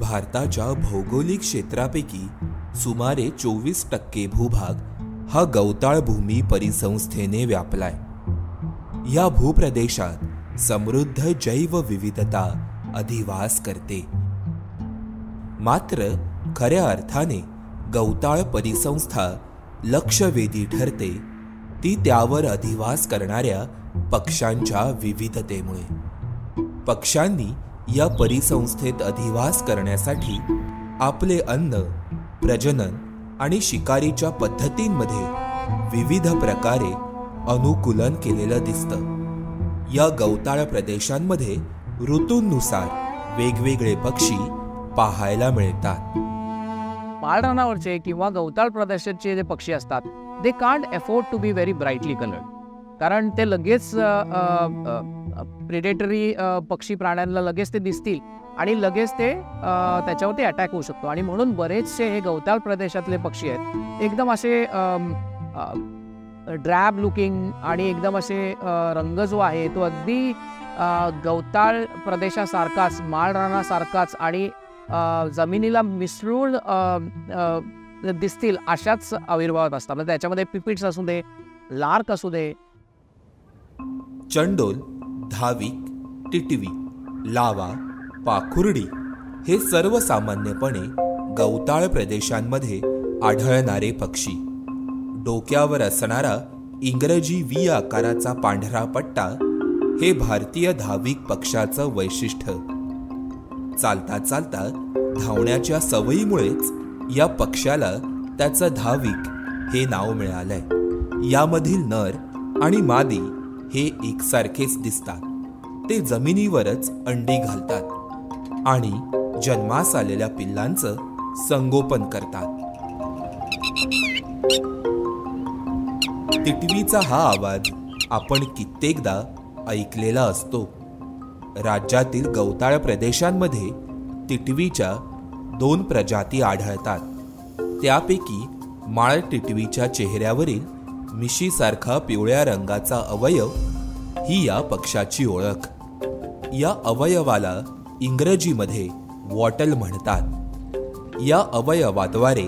भारताच्या भौगोलिक क्षेत्रापैकी सुमारे 24% भूभाग हा गवताळ भूमी परिसंस्थेने व्यापलाय। या भूप्रदेशात समृद्ध जैवविविधता अधिवास करते। मात्र खऱ्या अर्थाने गवताळ परिसंस्था लक्षवेधी ठरते ती त्यावर अधिवास करणाऱ्या पक्ष्यांच्या विविधतेमुळे। पक्ष्यांनी या परिसंस्थेत अधिवास करण्यासाठी आपले अन्न, प्रजनन आणि शिकारीच्या पद्धतींमध्ये विविध प्रकारे अनुकूलन केलेलं दिसतं। या गवताळ प्रदेशांमध्ये ऋतूंनुसार वेगवेगळे पक्षी पाहायला मिळतात। माळरानावरचे किंवा गवताळ प्रदेशाचे जे पक्षी असतात they can't afford to be very brightly coloured, कारण ते लगेच प्रेडेटरी पक्षी प्राण्यांना लगेच ते दिसतील आणि लगेच ते त्याच्यावरती अटॅक होऊ शकतो। आणि म्हणून बरेचसे हे गवताळ प्रदेशातले पक्षी आहेत एकदम असे ड्रॅब लुकिंग आणि एकदम असे रंग जो आहे तो अगदी गवताळ प्रदेशासारखाच, माळरानासारखाच आणि जमिनीला मिसळून दिसतील अशाच आविर्भावात असतात। म्हणजे त्याच्यामध्ये पिपिट्स असू दे, लार्क असू दे। चंडोल, धाविक, टिटवी, लावा, पाखुर्डी हे सर्वसामान्यपणे गवताळ प्रदेशांमध्ये आढळणारे पक्षी। डोक्यावर असणारा इंग्रजी व्ही आकाराचा पांढरा पट्टा हे भारतीय धाविक पक्षाचं वैशिष्ट्य। चालता चालता धावण्याच्या सवयीमुळेच या पक्ष्याला त्याचं धाविक हे नाव मिळालंय। यामधील नर आणि मादी हे एकसारखेच दिसतात। ते जमिनीवरच अंडी घालतात आणि जन्मास आलेल्या पिल्लांचं संगोपन करतात। टिटवीचा हा आवाज आपण कित्येकदा ऐकलेला असतो। राज्यातील गवताळ प्रदेशांमध्ये टिटवीच्या 2 प्रजाती आढळतात। त्यापैकी माळ टिटवीच्या चेहऱ्यावरील मिशीसारखा पिवळ्या रंगाचा अवयव ही या पक्षाची ओळख। या अवयवाला इंग्रजीमध्ये वॉटल म्हणतात। या अवयवाद्वारे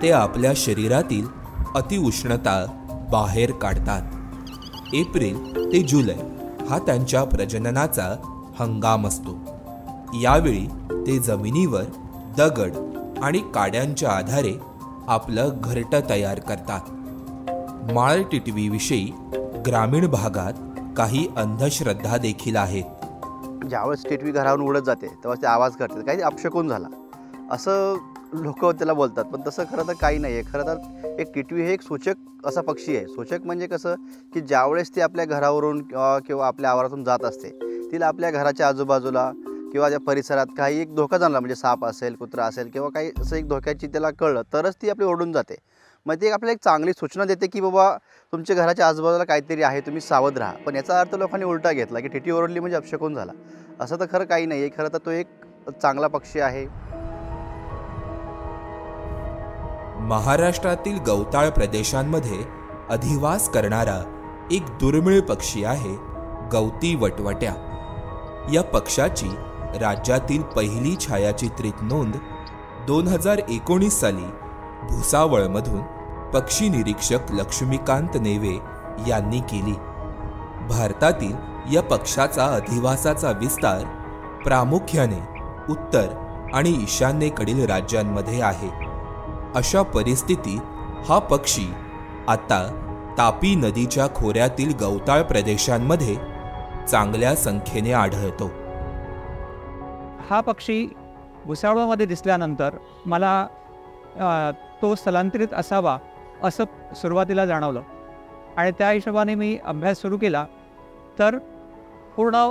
ते आपल्या शरीरातील अतिउष्णता बाहेर काढतात। एप्रिल ते जुलै हा त्यांच्या प्रजननाचा हंगाम असतो। यावेळी ते जमिनीवर दगड आणि काड्यांच्या आधारे आपलं घरटं तयार करतात। माळ टिटवीविषयी ग्रामीण भागात काही अंधश्रद्धा देखील आहेत। ज्यावेळेस टिटवी घरावरून उडत जाते तेव्हा ते आवाज करते, काही अपशकून झाला असं लोक त्याला बोलतात, पण तसं खरं तर काही नाही आहे। खरं तर एक टिटवी हे एक सूचक असा पक्षी आहे। सूचक म्हणजे कसं की ज्यावेळेस ती आपल्या घरावरून किंवा आपल्या आवारातून जात असते, तिला आपल्या घराच्या आजूबाजूला किंवा त्या परिसरात काही एक धोका जाणला, म्हणजे साप असेल, कुत्रा असेल किंवा काही असं एक धोक्याची त्याला कळलं तरच ती आपली ओढून जाते। मग ती आपल्याला एक चांगली सूचना देते की बाबा तुमच्या घराच्या आजूबाजूला काहीतरी आहे, तुम्ही सावध राहा। पण याचा अर्थ लोकांनी उलटा घेतला की टिटवी ओरडली म्हणजे अपशकून झाला। असं तर खरं काही नाही आहे। खरं तर तो एक चांगला पक्षी आहे। महाराष्ट्रातील गवताळ प्रदेशांमध्ये अधिवास करणारा एक दुर्मिळ पक्षी आहे गवती वटवट्या। या पक्षाची राज्यातील पहिली छायाचित्रित नोंद 2019 साली भुसावळमधून पक्षी निरीक्षक लक्ष्मीकांत नेवे यांनी केली। भारतातील या पक्षाचा अधिवासाचा विस्तार प्रामुख्याने उत्तर आणि ईशान्येकडील राज्यांमध्ये आहे। अशा परिस्थितीत हा पक्षी आता तापी नदीच्या खोऱ्यातील गवताळ प्रदेशांमध्ये चांगल्या संख्येने आढळतो। हा पक्षी भुसावळमध्ये दिसल्यानंतर मला तो स्थलांतरित असावा असं सुरुवातीला जाणवलं आणि त्या हिशोबाने मी अभ्यास सुरू केला। तर पूर्ण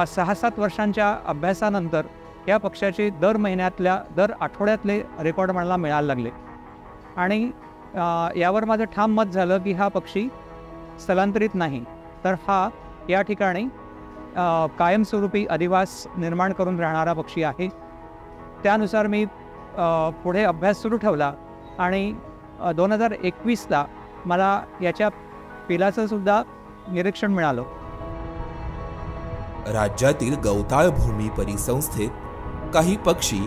6-7 वर्षांच्या अभ्यासानंतर या पक्षाचे दर महिन्यातल्या, दर आठवड्यातले रेकॉर्ड मला मिळायला लागले आणि यावर माझं ठाम मत झालं की हा पक्षी स्थलांतरित नाही, तर हा या ठिकाणी कायमस्वरूपी अधिवास निर्माण करून राहणारा पक्षी आहे। त्यानुसार मी पुढे अभ्यास सुरू ठेवला आणि 2021ला मला याच्या पिलाचं सुद्धा निरीक्षण मिळालं। राज्यातील गवताळ भूमी परिसंस्थेत काही पक्षी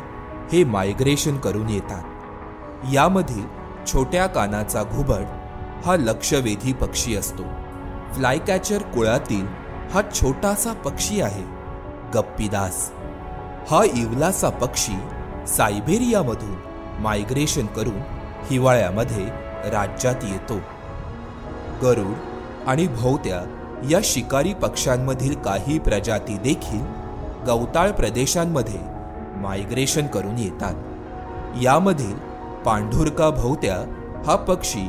हे मायग्रेशन करून येतात। यामधील छोट्या कानाचा घुबड हा लक्षवेधी पक्षी असतो। फ्लायकॅचर कुळातील हा छोटासा पक्षी आहे गप्पीदास। हा इवलासा पक्षी सायबेरियामधून मायग्रेशन करून हिवाळ्यामध्ये राज्यात येतो। गरुड आणि भोवत्या या शिकारी पक्ष्यांमधील काही प्रजाती देखील गवताळ प्रदेशांमध्ये मायग्रेशन करून येतात। यामधील पांढुरका भोवत्या हा पक्षी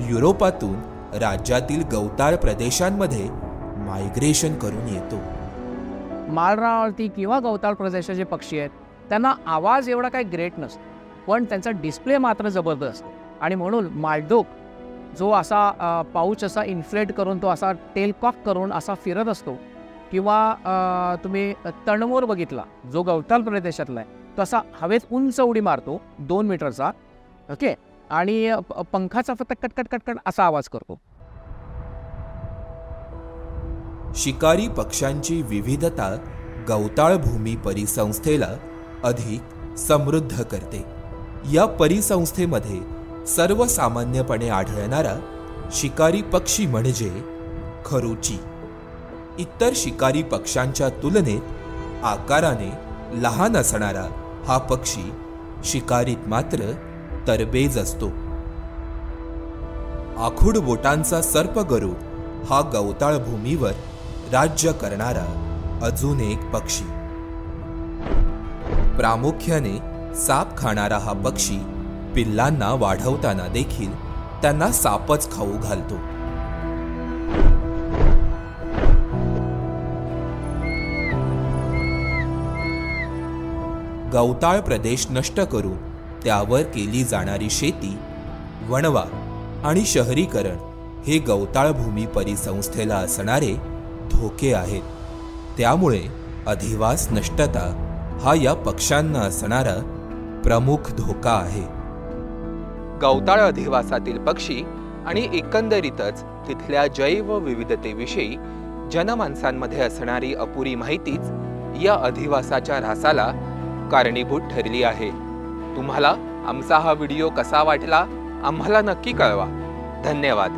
युरोपातून राज्यातील गवताळ प्रदेशांमध्ये मायग्रेशन करून येतो। माळरानावरती किंवा गवताळ प्रदेशाचे पक्षी आहेत त्यांना आवाज एवढा काही ग्रेट नसतो, पण त्यांचा डिस्प्ले मात्र जबरदस्त असतो। आणि म्हणून मालडोक जो असा पाऊच असा इन्फ्लेट करून तो असा टेलकॉक करून असा फिरत असतो, किंवा तुम्ही तणमोर बघितला जो गवताळ प्रदेशातला आहे, तो असा हवेत उंच उडी मारतो 2 मीटरचा, ओके, आणि पंखाचा फक्त कटकट कटकट असा आवाज करतो। शिकारी पक्ष्यांची विविधता गवताळ भूमी परिसंस्थेला अधिक समृद्ध करते। या परिसंस्थेमध्ये सर्वसामान्यपणे आढळणारा शिकारी पक्षी म्हणजे खरुची। इतर शिकारी पक्ष्यांच्या तुलनेत आकाराने लहान असणारा हा पक्षी शिकारीत मात्र तरबेज असतो। आखूड बोटांचा सर्पगरुड हा गवताळ भूमीवर राज्य करणारा अजून एक पक्षी। प्रामुख्याने साप खाणारा हा पक्षी पिल्लांना वाढवताना देखील त्यांना सापच खाऊ घालतो। गवताळ प्रदेश नष्ट करून त्यावर केली जाणारी शेती, वणवा आणि शहरीकरण हे गवताळ भूमी परिसंस्थेला असणारे धोके आहेत। त्यामुळे अधिवास नष्टता हा या पक्ष्यांना असणारा प्रमुख धोका आहे। गवताळ अधिवासातील पक्षी आणि एकंदरीतच तिथल्या जैवविविधतेविषयी जनमानसांमध्ये असणारी अपुरी माहितीच या अधिवासाच्या ऱ्हासाला कारणीभूत ठरली आहे। तुम्हाला आमचा हा व्हिडिओ कसा वाटला आम्हाला नक्की कळवा। धन्यवाद।